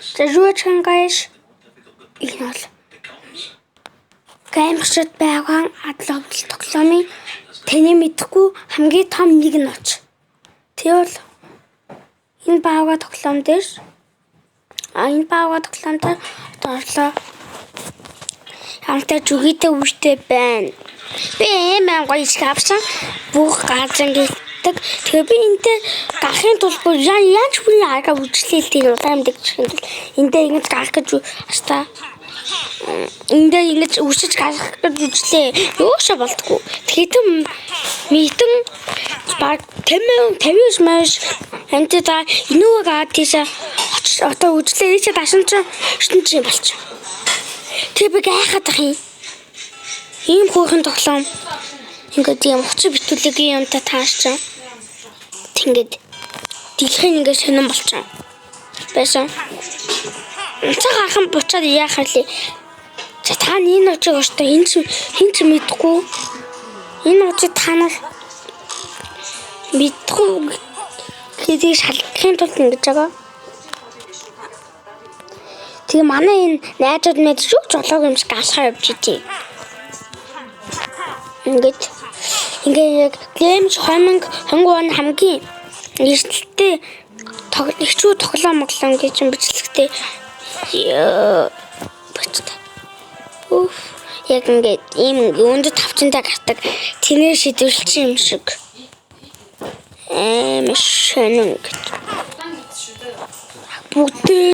Зажуучангайш игнол. Гаймшид байгаа адловл тоглоомын таны мэдхгүй хамгийн том нэг нь оч. Тэгвэл энэ баага тоглоом дээр энэ баага тоглоомд орлоо. Хамтаа зүгийтэй үүштэй байна. Би эмээ гоё шавсан бүх газар гэлдэг. Тэгээ би энтэй гарахын тулд яаж бүрийн арга үйлчлэлтийн удаамдаг чихэнд энтэй ингэж гарах гэж хаста. Эндээ ингэж үсэж гарах гэж үзлээ. Юуша болтгоо. Тэгтэн митэн баг 50 маш амтда инүүг аад тийш одоо үзлээ. Ийч дашин ч шин чинь болчих. Тэгээ би гайхаад ах юм. Ийм хөөрхөн тоглоом. Ингээд юм очи битүүлгийн юмтай таарч. Тэнгээд дэлхийн ингээд сонирн болчихсон. Байсан. Цаг ахын буцаад яах вэ? Та энэ очиг өстө хин ч мэдхгүй. Энэ очиг танах мэдхгүй гэдгийг шалгахын тулд ингэж байгаа. Тэгээ манай энэ найзууд мэд шүү жолоог юм шиг алхаа явж идэ. Ингээд яг геймс 2020 хамгийн эрсдэлтэй ихчүү тоглоом гэж бичлэгтэй бочтой. Яг ингээд ийм өндөр тавчантай гардаг тэрээр шидүүлчих юм шиг. Шэнэн. Бүгд